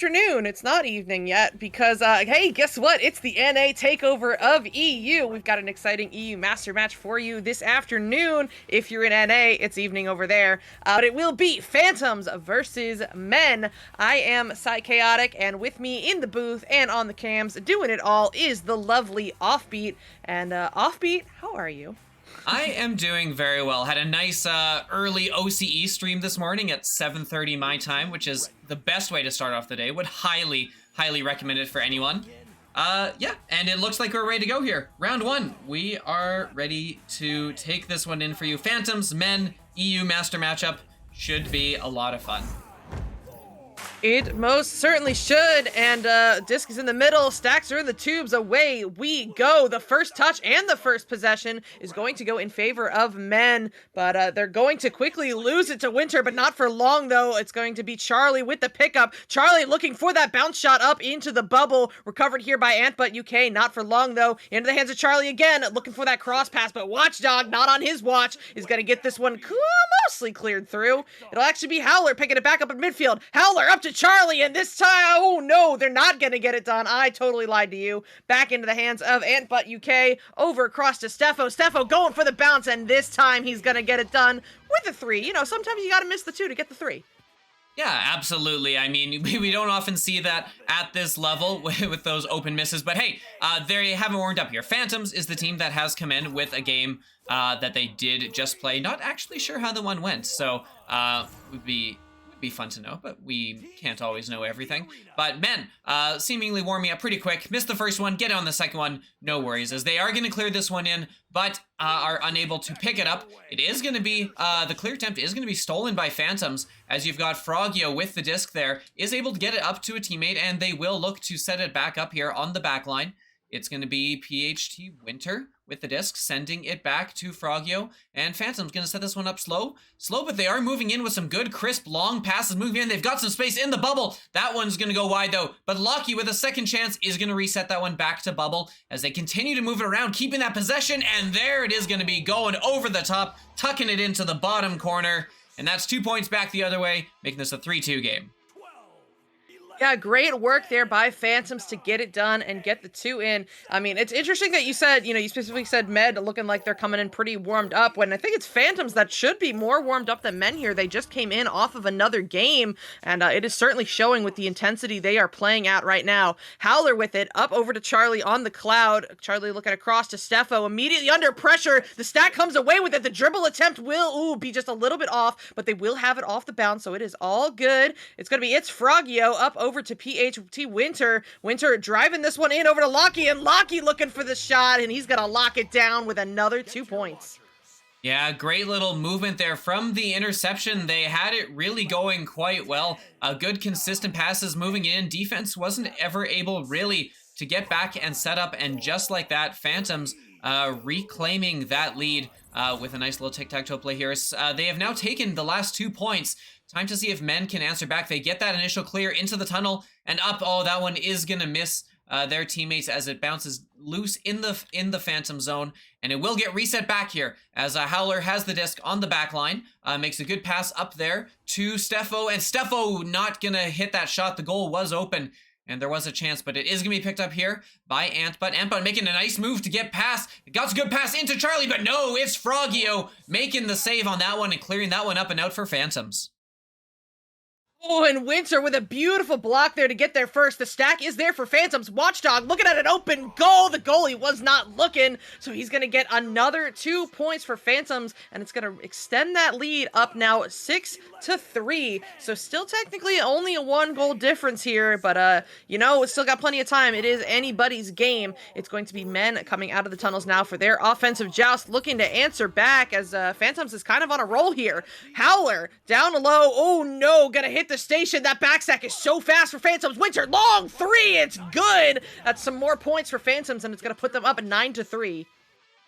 afternoon. It's not evening yet because, hey, guess what? It's the NA takeover of EU. We've got an exciting EU master match for you this afternoon. If you're in NA, it's evening over there. But it will be Phantoms versus Men. I am Psychaotic, and with me in the booth and on the cams doing it all is the lovely Offbeat. And, Offbeat, how are you? I am doing very well. Had a nice early OCE stream this morning at 7:30 my time, which is the best way to start off the day. Would highly recommend it for anyone. Yeah, and it looks like we're ready to go here. Round one. We are ready to take this one in for you. Phantoms, Men, EU Master matchup should be a lot of fun. It most certainly should, and disc is in the middle, stacks are in the tubes, away we go. The first touch and the first possession is going to go in favor of Men, but they're going to quickly lose it to Winter, but not for long though. It's going to be Charlie with the pickup. Charlie looking for that bounce shot up into the bubble, recovered here by Antbutt UK, not for long though. Into the hands of Charlie again, looking for that cross pass, but Watchdog, not on his watch, is going to get this one mostly cleared through. It'll actually be Howler picking it back up in midfield. Howler up to Charlie, and this time, oh no, they're not gonna get it done. I totally lied to you. Back into the hands of Antbutt UK, over across to Steffo. Steffo going for the bounce, and this time he's gonna get it done with a 3. You know, sometimes you gotta miss the 2 to get the 3. Yeah, absolutely. I mean, we don't often see that at this level with those open misses, but hey, they haven't warmed up here. Phantoms is the team that has come in with a game that they did just play. Not actually sure how the one went, so would be fun to know, but we can't always know everything. But Men, seemingly warming up pretty quick. Missed the first one, get on the second one, no worries, as they are going to clear this one in, but are unable to pick it up. It is going to be, the clear attempt is going to be stolen by Phantoms, as you've got Frogio with the disc there, is able to get it up to a teammate, and they will look to set it back up here on the back line. It's going to be PHT Winter with the disc, sending it back to Frogio. And Phantom's going to set this one up slow, but they are moving in with some good, crisp, long passes moving in. They've got some space in the bubble. That one's going to go wide, though. But Lockie, with a second chance, is going to reset that one back to bubble as they continue to move it around, keeping that possession. And there it is going to be, going over the top, tucking it into the bottom corner. And that's 2 points back the other way, making this a 3-2 game. Yeah, great work there by Phantoms to get it done and get the 2 in. I mean, it's interesting that you said, you specifically said Med looking like they're coming in pretty warmed up, when I think it's Phantoms that should be more warmed up than Men here. They just came in off of another game, and it is certainly showing with the intensity they are playing at right now. Howler with it, up over to Charlie on the cloud. Charlie looking across to Steffo, immediately under pressure. The stack comes away with it. The dribble attempt will, be just a little bit off, but they will have it off the bounce, so it is all good. It's Frogio up over to PHT Winter. Winter driving this one in over to Lockie, and Lockie looking for the shot, and he's gonna lock it down with another 2 points. Yeah, great little movement there from the interception. They had it really going quite well. Good consistent passes moving in. Defense wasn't ever able really to get back and set up, and just like that, Phantoms reclaiming that lead with a nice little tic-tac-toe play here. They have now taken the last 2 points. Time to see if Men can answer back. They get that initial clear into the tunnel and up. Oh, that one is going to miss their teammates as it bounces loose in the Phantom zone. And it will get reset back here as Howler has the disc on the back line. Makes a good pass up there to Steffo. And Steffo not going to hit that shot. The goal was open and there was a chance, but it is going to be picked up here by Antbutt. Antbutt making a nice move to get past. It got a good pass into Charlie, but no, it's Frogio making the save on that one and clearing that one up and out for Phantoms. Oh, and Winter with a beautiful block there to get there first. The stack is there for Phantoms. Watchdog looking at an open goal. The goalie was not looking, so he's going to get another 2 points for Phantoms, and it's going to extend that lead up now 6-3. So still technically only a 1-goal difference here, but, it's still got plenty of time. It is anybody's game. It's going to be Men coming out of the tunnels now for their offensive joust, looking to answer back as Phantoms is kind of on a roll here. Howler down low. Oh, no, going to hit the station. That backstack is so fast for Phantoms. Winter, long 3. It's good. That's some more points for Phantoms, and it's going to put them up at 9-3.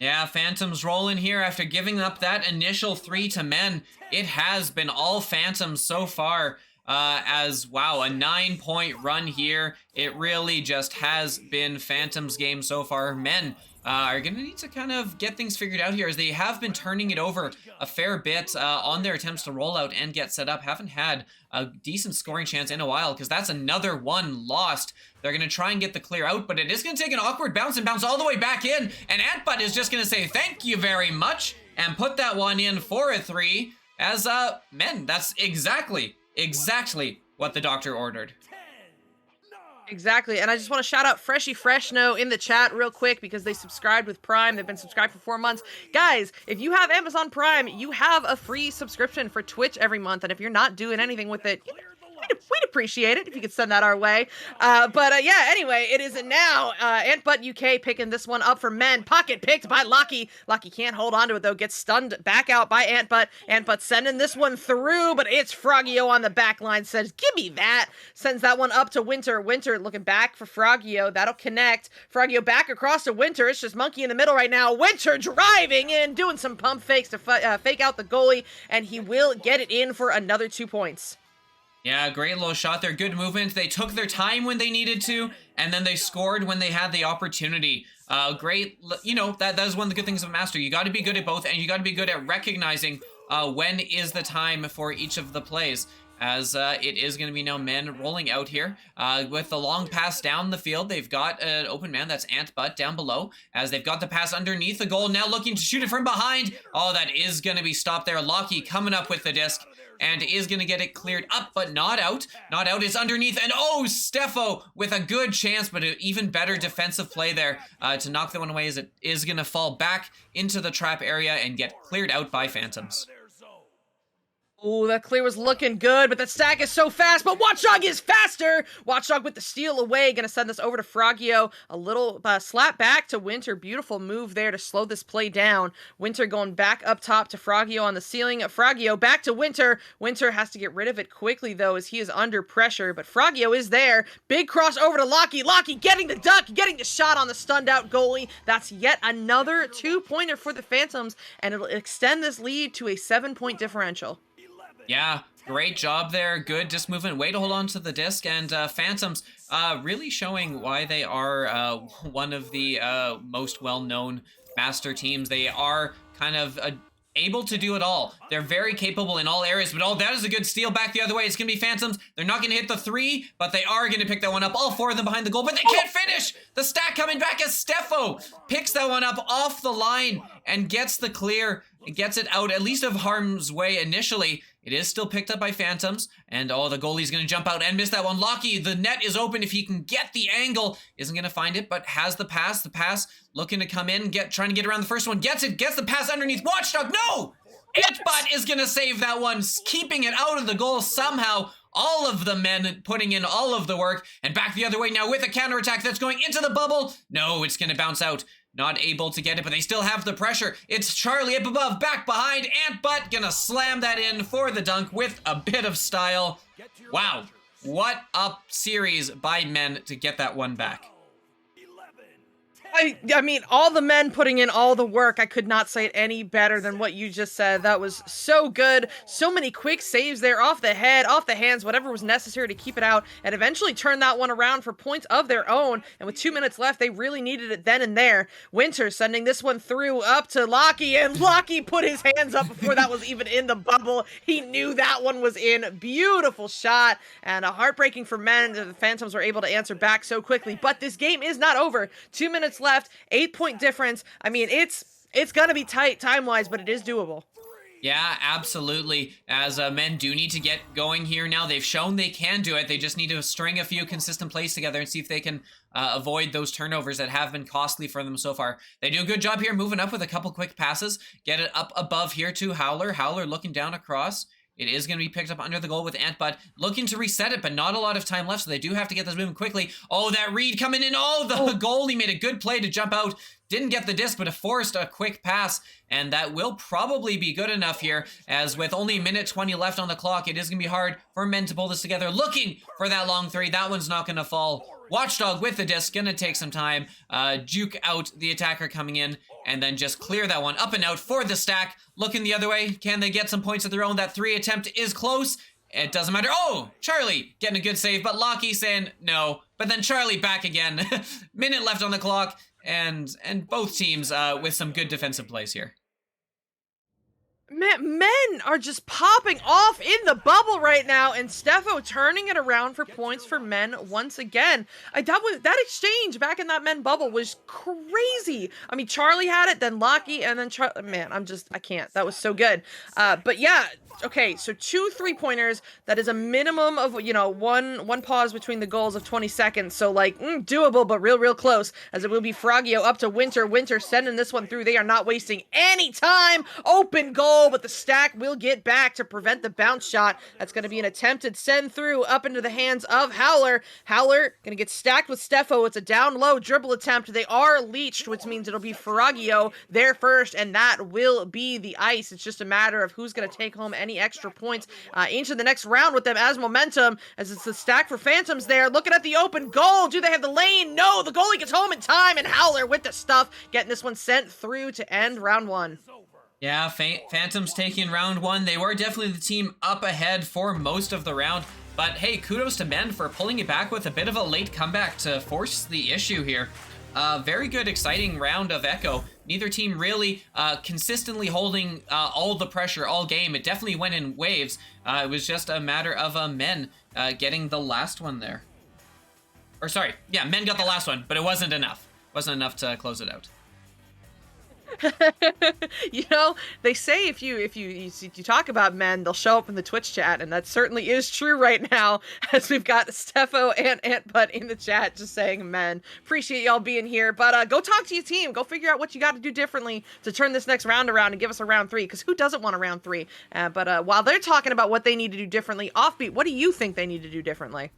Yeah, Phantoms rolling here after giving up that initial 3 to Men. It has been all Phantoms so far. as, wow, a 9-point run here. It really just has been Phantom's game so far. Men are going to need to kind of get things figured out here, as they have been turning it over a fair bit on their attempts to roll out and get set up. Haven't had a decent scoring chance in a while, because that's another one lost. They're going to try and get the clear out, but it is going to take an awkward bounce and bounce all the way back in, and Antbutt is just going to say thank you very much and put that one in for a 3, as men, that's exactly what the doctor ordered. Exactly, and I just want to shout out Freshy Freshno in the chat real quick, because they subscribed with Prime. They've been subscribed for 4 months. Guys, if you have Amazon Prime, you have a free subscription for Twitch every month, and if you're not doing anything with it, we'd appreciate it if you could send that our way. Yeah, anyway, it is now Antbutt UK picking this one up for men. Pocket picked by Lockie. Lockie can't hold on to it, though. Gets stunned back out by Antbutt. Antbutt sending this one through, but it's Frogio on the back line. Says, give me that. Sends that one up to Winter. Winter looking back for Frogio. That'll connect. Frogio back across to Winter. It's just Monkey in the middle right now. Winter driving in, doing some pump fakes to fake out the goalie, and he will get it in for another 2 points. Yeah, great little shot there. Good movement. They took their time when they needed to, and then they scored when they had the opportunity. Great, you know, that is one of the good things of Master. You got to be good at both, and you got to be good at recognizing when is the time for each of the plays. As it is going to be now men rolling out here with the long pass down the field. They've got an open man, that's Antbutt down below, as they've got the pass underneath the goal, now looking to shoot it from behind. Oh, that is going to be stopped there. Lockie coming up with the disc, and is going to get it cleared up, but not out. Not out, it's underneath, and oh, Steffo with a good chance, but an even better defensive play there to knock that one away, as it is going to fall back into the trap area and get cleared out by Phantoms. Ooh, that clear was looking good, but that stack is so fast, but Watchdog is faster! Watchdog with the steal away, gonna send this over to Frogio. A little slap back to Winter. Beautiful move there to slow this play down. Winter going back up top to Frogio on the ceiling. Frogio back to Winter. Winter has to get rid of it quickly, though, as he is under pressure, but Frogio is there. Big cross over to Lockie. Lockie getting the duck, getting the shot on the stunned out goalie. That's yet another 2-pointer for the Phantoms, and it'll extend this lead to a 7-point differential. Yeah, great job there. Good disc movement. Way to hold on to the disc. And Phantoms really showing why they are one of the most well-known Master teams. They are kind of able to do it all. They're very capable in all areas, but oh, that is a good steal back the other way. It's going to be Phantoms. They're not going to hit the 3, but they are going to pick that one up. All 4 of them behind the goal, but they can't finish. The stack coming back as Steffo picks that one up off the line and gets the clear. It gets it out, at least of harm's way initially. It is still picked up by Phantoms, and oh, the goalie's going to jump out and miss that one. Lockie, the net is open if he can get the angle. Isn't going to find it, but has the pass. The pass looking to come in, trying to get around the first one. Gets it, gets the pass underneath. Watchdog, no! Antbutt is going to save that one, keeping it out of the goal somehow. All of the men putting in all of the work, and back the other way now with a counterattack that's going into the bubble. No, it's going to bounce out. Not able to get it, but they still have the pressure. It's Charlie up above, back behind. Antbutt gonna slam that in for the dunk with a bit of style. Wow, what a series by men to get that one back. I mean, all the men putting in all the work. I could not say it any better than what you just said. That was so good. So many quick saves there, off the head, off the hands, whatever was necessary to keep it out, and eventually turn that one around for points of their own. And with 2 minutes left, they really needed it then and there. Winter sending this one through up to Lockie, and Lockie put his hands up before that was even in the bubble. He knew that one was in. Beautiful shot, and a heartbreaking for men. The Phantoms were able to answer back so quickly, but this game is not over. 2 minutes left, 8-point difference. I mean, it's gonna be tight time-wise, but it is doable. Yeah, absolutely. As men do need to get going here now. They've shown they can do it. They just need to string a few consistent plays together and see if they can avoid those turnovers that have been costly for them so far. They do a good job here moving up with a couple quick passes. Get it up above here to Howler. Howler looking down across. It is going to be picked up under the goal with Antbutt, looking to reset it, but not a lot of time left, so they do have to get this moving quickly. Oh, that read coming in. Oh, the goalie made a good play to jump out. Didn't get the disc, but forced a quick pass, and that will probably be good enough here, as with only a minute 20 left on the clock, it is going to be hard for men to pull this together. Looking for that long 3. That one's not going to fall. Watchdog with the disc, gonna take some time, juke out the attacker coming in, and then just clear that one up and out for the stack. Looking the other way, can they get some points of their own? That 3 attempt is close, it doesn't matter. Oh, Charlie getting a good save, but Lockie saying no. But then Charlie back again. Minute left on the clock, and both teams with some good defensive plays here. Men are just popping off in the bubble right now, and Steffo turning it around for points for men once again. That exchange back in that men bubble was crazy. I mean, Charlie had it, then Lockie, and then man, I can't. That was so good. But yeah. Okay, so 2 3-pointers. That is a minimum of, one pause between the goals of 20 seconds. So, like, doable, but real close. As it will be Frogio up to Winter. Winter sending this one through. They are not wasting any time. Open goal, but the stack will get back to prevent the bounce shot. That's going to be an attempted send through up into the hands of Howler. Howler going to get stacked with Steffo. It's a down low dribble attempt. They are leached, which means it'll be Frogio there first, and that will be the ice. It's just a matter of who's going to take home any extra points into the next round with them as momentum, as it's the stack for Phantoms there. Looking at the open goal. Do they have the lane? No, the goalie gets home in time, and Howler with the stuff, getting this one sent through to end round 1. Yeah, Phantoms taking round 1. They were definitely the team up ahead for most of the round. But hey, kudos to Men for pulling it back with a bit of a late comeback to force the issue here. Very good, exciting round of Echo. Neither team really consistently holding all the pressure all game. It definitely went in waves. It was just a matter of Men getting the last one there. Or sorry, yeah, Men got the last one, but it wasn't enough. Wasn't enough to close it out. They say if you talk about Men, they'll show up in the Twitch chat, and that certainly is true right now, as we've got Steffo and Antbutt in the chat just saying Men. Appreciate y'all being here, but go talk to your team. Go figure out what you got to do differently to turn this next round around and give us a round 3, because who doesn't want a round 3? But while they're talking about what they need to do differently, Offbeat, what do you think they need to do differently?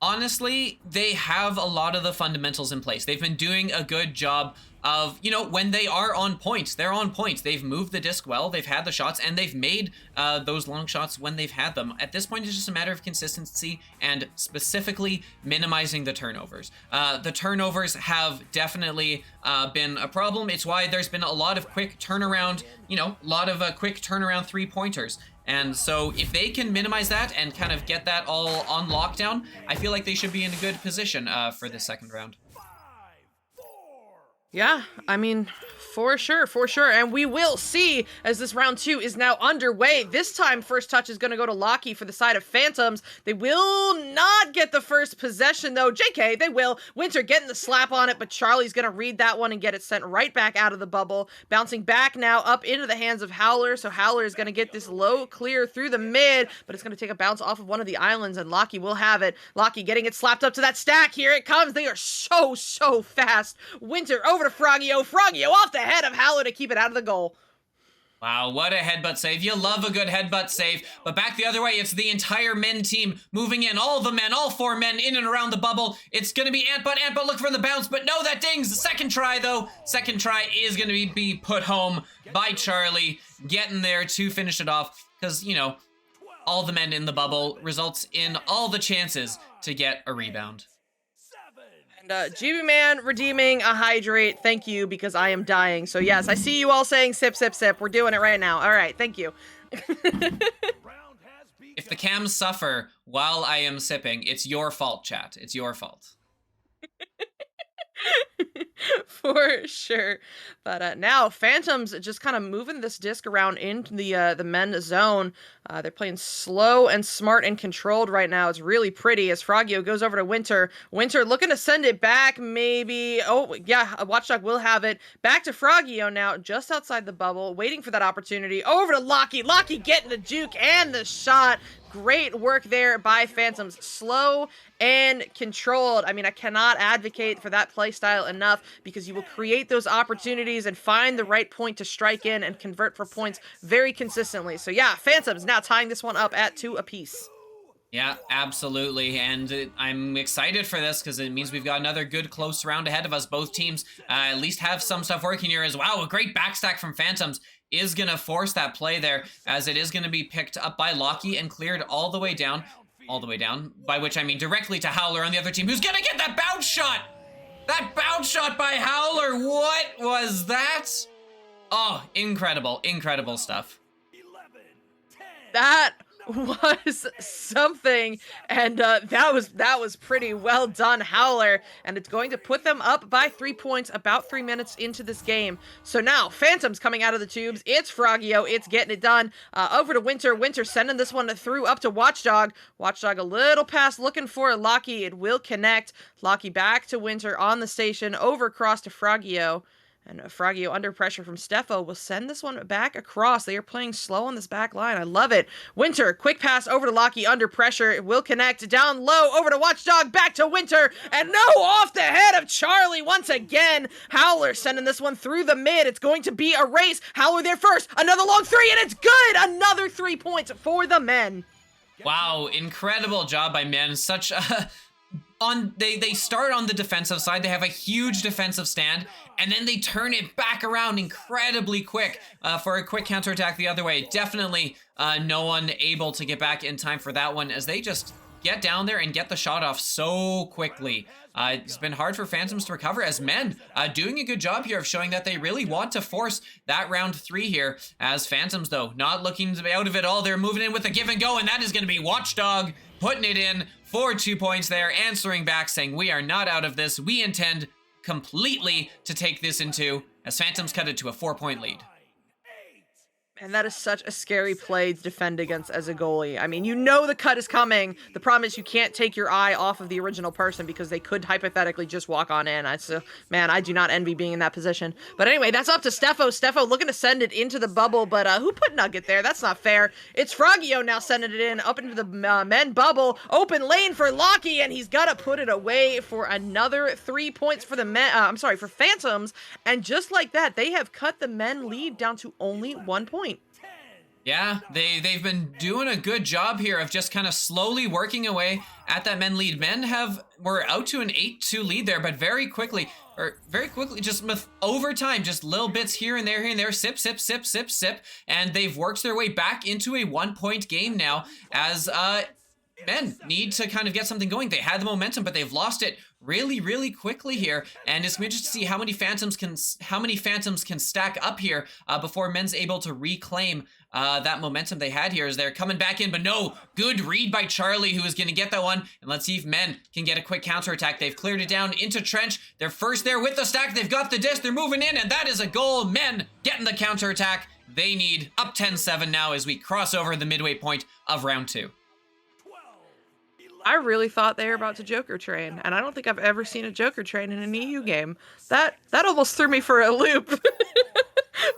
Honestly, they have a lot of the fundamentals in place. They've been doing a good job of, when they are on point, they're on point. They've moved the disc well, they've had the shots, and they've made those long shots when they've had them. At this point, it's just a matter of consistency and specifically minimizing the turnovers. The turnovers have definitely been a problem. It's why there's been a lot of quick turnaround, quick turnaround 3-pointers. And so if they can minimize that and kind of get that all on lockdown, I feel like they should be in a good position for this second round. Yeah, I mean, for sure. And we will see as this round 2 is now underway. This time, first touch is going to go to Lockie for the side of Phantoms. They will not get the first possession, though. JK, they will. Winter getting the slap on it, but Charlie's going to read that one and get it sent right back out of the bubble. Bouncing back now up into the hands of Howler. So Howler is going to get this low clear through the mid, but it's going to take a bounce off of one of the islands, and Lockie will have it. Lockie getting it slapped up to that stack. Here it comes. They are so fast. Winter over to Frogio. Frogio off the head of Howler to keep it out of the goal. Wow, what a headbutt save. You love a good headbutt save. But back the other way, it's the entire Men team moving in. All the men, all 4 men in and around the bubble. It's going to be Antbutt. Antbutt look for the bounce, but no, that dings. The second try, though. Second try is going to be put home by Charlie. Getting there to finish it off. Because, all the men in the bubble results in all the chances to get a rebound. And GB Man redeeming a hydrate. Thank you, because I am dying. So yes, I see you all saying sip, sip, sip. We're doing it right now. All right, thank you. If the cams suffer while I am sipping, it's your fault, chat. It's your fault. For sure. But now Phantoms just kind of moving this disc around into the men zone. They're playing slow and smart and controlled right now. It's really pretty as Frogio goes over to Winter. Winter looking to send it back, maybe. Oh, yeah, Watchdog will have it. Back to Frogio now, just outside the bubble, waiting for that opportunity. Over to Lockie. Lockie getting the juke and the shot. Great work there by Phantoms. Slow and controlled. I mean, I cannot advocate for that play style enough, because you will create those opportunities and find the right point to strike in and convert for points very consistently. So yeah, Phantoms now tying this one up at 2 apiece. Yeah, absolutely, and I'm excited for this because it means we've got another good close round ahead of us. Both teams at least have some stuff working here as well. A great backstack from Phantoms is going to force that play there, as it is going to be picked up by Lockie and cleared all the way down, by which I mean directly to Howler on the other team, who's going to get that bounce shot! That bounce shot by Howler, what was that? Oh, incredible stuff. That was something, and that was pretty well done, Howler, and it's going to put them up by 3 points about 3 minutes into this game. So now Phantoms coming out of the tubes. It's Frogio, it's getting it done. Over to Winter sending this one through up to Watchdog. Watchdog a little pass looking for Locky. It will connect. Locky back to Winter on the station, over across to Frogio. And Fragio under pressure from Steffo will send this one back across. They are playing slow on this back line. I love it. Winter, quick pass over to Locky under pressure. It will connect down low over to Watchdog. Back to Winter. And no, off the head of Charlie once again. Howler sending this one through the mid. It's going to be a race. Howler there first. Another long three, and it's good. Another 3 points for the men. Wow, incredible job by men. Such a... They start on the defensive side. They have a huge defensive stand, and then they turn it back around incredibly quick for a quick counterattack the other way. Definitely no one able to get back in time for that one, as they just get down there and get the shot off so quickly. It's been hard for Phantoms to recover, as men doing a good job here of showing that they really want to force that round 3 here, as Phantoms, though, not looking to be out of it all. They're moving in with a give and go, and that is going to be Watchdog putting it in for 2 points there, answering back saying, we are not out of this. We intend completely to take this into, as Phantoms cut it to a 4-point lead. And that is such a scary play to defend against as a goalie. I mean, you know the cut is coming. The problem is you can't take your eye off of the original person because they could hypothetically just walk on in. Man, I do not envy being in that position. But anyway, that's up to Steffo. Steffo looking to send it into the bubble, but who put Nugget there? That's not fair. It's Frogio now sending it in up into the men bubble. Open lane for Locky, and he's got to put it away for another 3 points for the men. For Phantoms. And just like that, they have cut the men lead down to only 1 point. Yeah, they've been doing a good job here of just kind of slowly working away at that men lead. Men were out to an 8-2 lead there, but very quickly, just over time, just little bits here and there, sip, and they've worked their way back into a 1-point game now, as men need to kind of get something going. They had the momentum, but they've lost it really quickly here, and it's interesting to see how many phantoms can stack up here before men's able to reclaim that momentum they had here, as they're coming back in. But no, good read by Charlie, who is going to get that one, and let's see if men can get a quick counterattack. They've cleared it down into trench. They're first there with the stack. They've got the disc. They're moving in, and that is a goal. Men getting the counterattack they need, up 10-7 now as we cross over the midway point of round 2. I really thought they were about to Joker train, and I don't think I've ever seen a Joker train in an EU game. That almost threw me for a loop.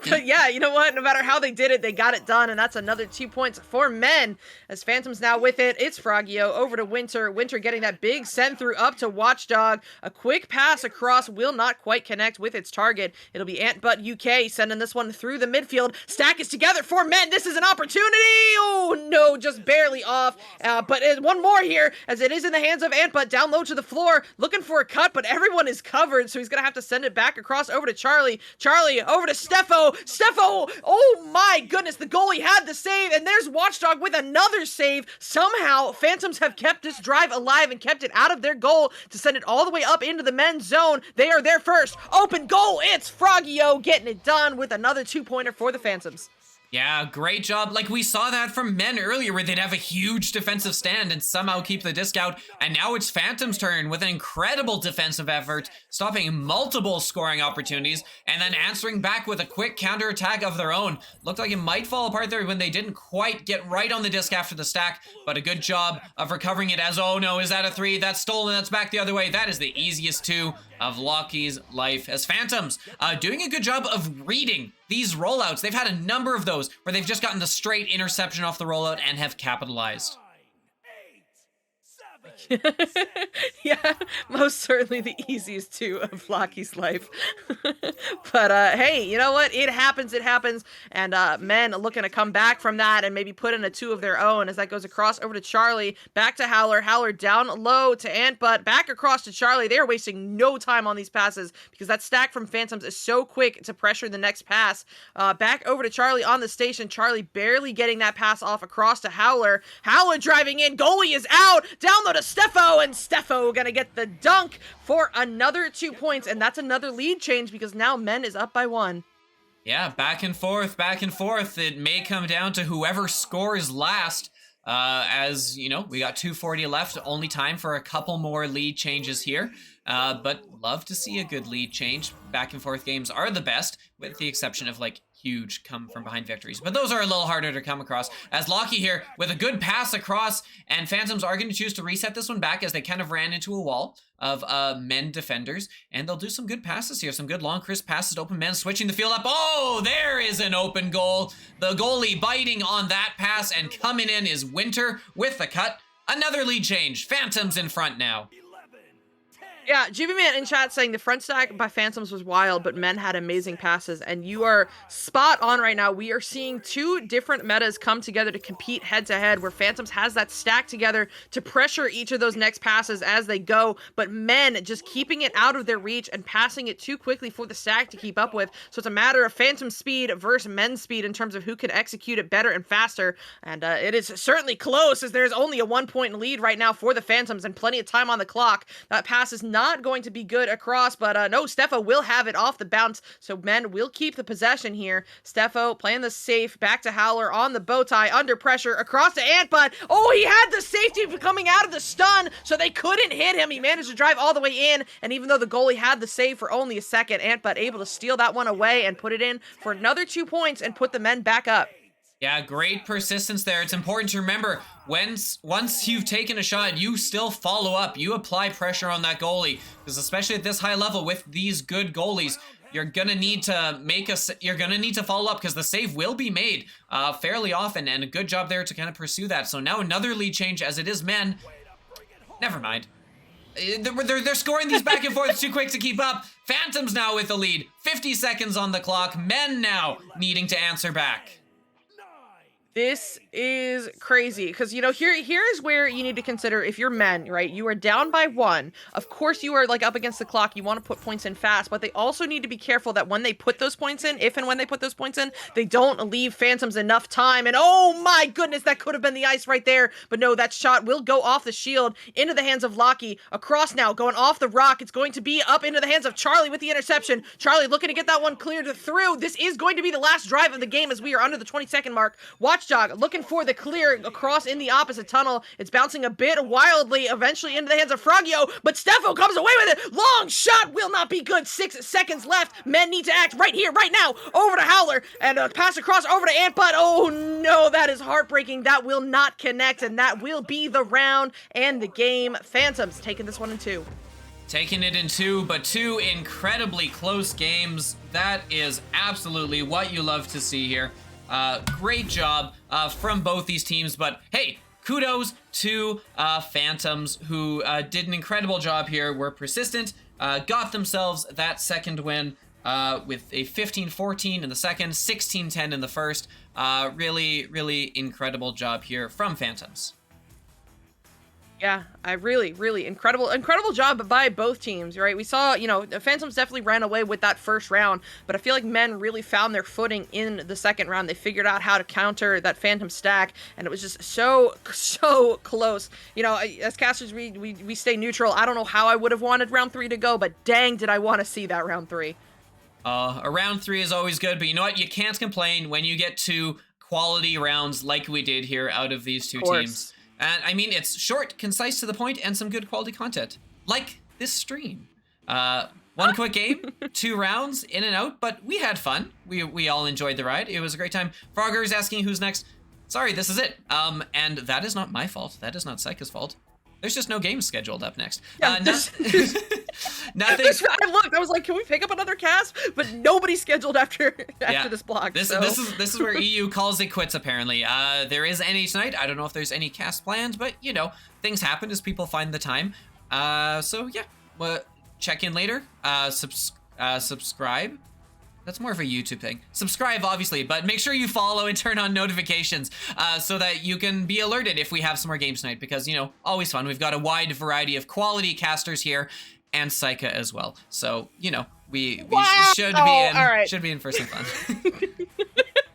But yeah, you know what? No matter how they did it, they got it done, and that's another 2 points for men. As Phantoms now with it, it's Frogio over to Winter. Winter getting that big send through up to Watchdog. A quick pass across will not quite connect with its target. It'll be Antbutt UK sending this one through the midfield. Stack is together for men. This is an opportunity. Oh no, just barely off. But one more here, as it is in the hands of Antbutt, down low to the floor, looking for a cut, but everyone is covered, so he's gonna have to send it back across over to Charlie. Charlie over to Steffo. Steffo, oh my goodness, the goalie had the save, and there's Watchdog with another save. Somehow, Phantoms have kept this drive alive and kept it out of their goal to send it all the way up into the men's zone. They are there first. Open goal, it's Frogio getting it done with another 2-pointer for the Phantoms. Yeah, great job. Like, we saw that from men earlier, where they'd have a huge defensive stand and somehow keep the disc out. And now it's Phantom's turn with an incredible defensive effort, stopping multiple scoring opportunities, and then answering back with a quick counterattack of their own. Looked like it might fall apart there when they didn't quite get right on the disc after the stack, but a good job of recovering it, as, oh no, is that a 3? That's stolen, that's back the other way. That is the easiest 2 of Locky's life, as Phantoms doing a good job of reading these rollouts. They've had a number of those where they've just gotten the straight interception off the rollout and have capitalized. Yeah, most certainly the easiest 2 of Locky's life. But hey, you know what? It happens, and men looking to come back from that and maybe put in a 2 of their own, as that goes across over to Charlie, back to Howler. Howler down low to Antbutt, back across to Charlie. They are wasting no time on these passes because that stack from Phantoms is so quick to pressure the next pass. Back over to Charlie on the station. Charlie barely getting that pass off across to Howler. Howler driving in. Goalie is out. Down low to Steffo, and Steffo gonna get the dunk for another 2 points, and that's another lead change because now men is up by 1. Yeah, back and forth. It may come down to whoever scores last. As you know, we got 240 left, only time for a couple more lead changes here. But love to see a good lead change. Back and forth games are the best, with the exception of like huge come from behind victories. But those are a little harder to come across. As Lockie here with a good pass across, and Phantoms are going to choose to reset this one back as they kind of ran into a wall of men defenders, and they'll do some good passes here, some good long crisp passes to open men, switching the field up. Oh, there is an open goal. The goalie biting on that pass, and coming in is Winter with the cut. Another lead change. Phantoms in front now. Yeah, GB Man in chat saying the front stack by Phantoms was wild, but men had amazing passes, and you are spot on right now. We are seeing two different metas come together to compete head-to-head, where Phantoms has that stack together to pressure each of those next passes as they go, but men just keeping it out of their reach and passing it too quickly for the stack to keep up with. So it's a matter of Phantom speed versus men's speed in terms of who can execute it better and faster, and it is certainly close, as there's only a 1-point lead right now for the Phantoms and plenty of time on the clock. That pass is not going to be good across, but no, Steffo will have it off the bounce, so men will keep the possession here. Steffo playing the safe, back to Howler on the bow tie, under pressure, across to Antbud. Oh, he had the safety coming out of the stun, so they couldn't hit him. He managed to drive all the way in, and even though the goalie had the save for only a second, Antbud able to steal that one away and put it in for another 2 points and put the men back up. Yeah, great persistence there. It's important to remember, once you've taken a shot, you still follow up. You apply pressure on that goalie, because especially at this high level with these good goalies, you're gonna need to follow up, because the save will be made fairly often, and a good job there to kind of pursue that. So now another lead change, as it is men. Never mind. They're scoring these back and forth too quick to keep up. Phantoms now with the lead. 50 seconds on the clock. Men now needing to answer back. This is crazy, because, you know, here's where you need to consider, if you're men, right, you are down by 1. Of course, you are, like, up against the clock. You want to put points in fast, but they also need to be careful that when they put those points in, if and when they put those points in, they don't leave Phantoms enough time. And oh my goodness, that could have been the ice right there. But no, that shot will go off the shield into the hands of Lockie. Across now, going off the rock. It's going to be up into the hands of Charlie with the interception. Charlie looking to get that one cleared through. This is going to be the last drive of the game, as we are under the 20-second mark. Watchdog looking for the clear across in the opposite tunnel. It's bouncing a bit wildly, eventually into the hands of Frogio, but Steffo comes away with it. Long shot will not be good. 6 seconds left. Men need to act right here, right now. Over to Howler, and a pass across over to Antbud. Oh no, that is heartbreaking. That will not connect, and that will be the round and the game. Phantoms taking this one in 2. Taking it in 2, but 2 incredibly close games. That is absolutely what you love to see here. Great job from both these teams, but hey, kudos to Phantoms, who did an incredible job here, were persistent, got themselves that second win with a 15-14 in the second, 16-10 in the first. Really, really incredible job here from Phantoms. Yeah, I really incredible job by both teams, right? We saw, you know, the Phantoms definitely ran away with that first round, but I feel like men really found their footing in the second round. They figured out how to counter that Phantom stack, and it was just so close. You know, as casters, we stay neutral. I don't know how I would have wanted round 3 to go, but dang, did I want to see that round 3. A round 3 is always good, but you know what? You can't complain when you get 2 quality rounds like we did here out of these two teams. And I mean, it's short, concise, to the point, and some good quality content. Like this stream. One quick game, 2 rounds, in and out, but we had fun. We all enjoyed the ride. It was a great time. Frogger is asking who's next. Sorry, this is it. And that is not my fault. That is not Psycha's fault. There's just no game scheduled up next. Yeah, Nothing. I looked. I was like, can we pick up another cast? But nobody's scheduled after this block. This is where EU calls it quits. Apparently, there is any tonight. I don't know if there's any cast planned, but you know, things happen as people find the time. So yeah, well, check in later. Subscribe. That's more of a YouTube thing. Subscribe, obviously, but make sure you follow and turn on notifications so that you can be alerted if we have some more games tonight, because, you know, always fun. We've got a wide variety of quality casters here, and Psycha as well. So, you know, we should be in for some fun.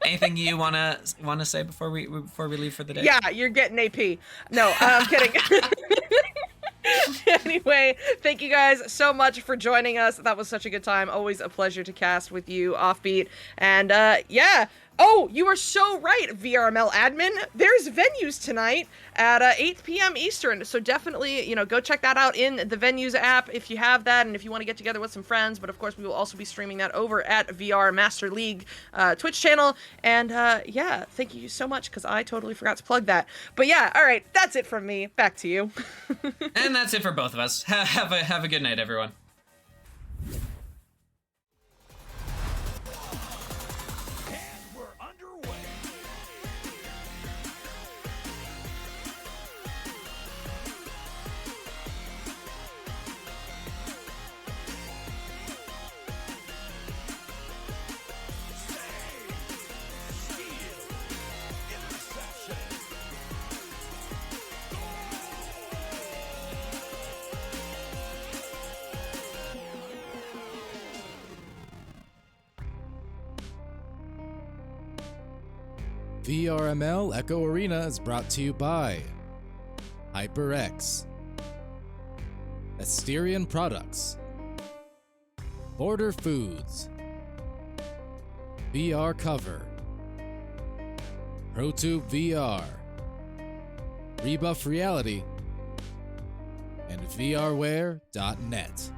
Anything you wanna say before we leave for the day? Yeah, you're getting AP. No, I'm kidding. Anyway, thank you guys so much for joining us. That was such a good time. Always a pleasure to cast with you, Offbeat. And yeah, Oh, you are so right, VRML admin. There's venues tonight at 8 p.m. Eastern, so definitely, go check that out in the venues app if you have that, and if you want to get together with some friends. But of course, we will also be streaming that over at VR Master League Twitch channel. And yeah, thank you so much, because I totally forgot to plug that. But yeah, all right, that's it from me. Back to you. And that's it for both of us. Have a good night, everyone. VRML Echo Arena is brought to you by HyperX, Asterion Products, Border Foods, VR Cover, ProTube VR, Rebuff Reality, and VRware.net.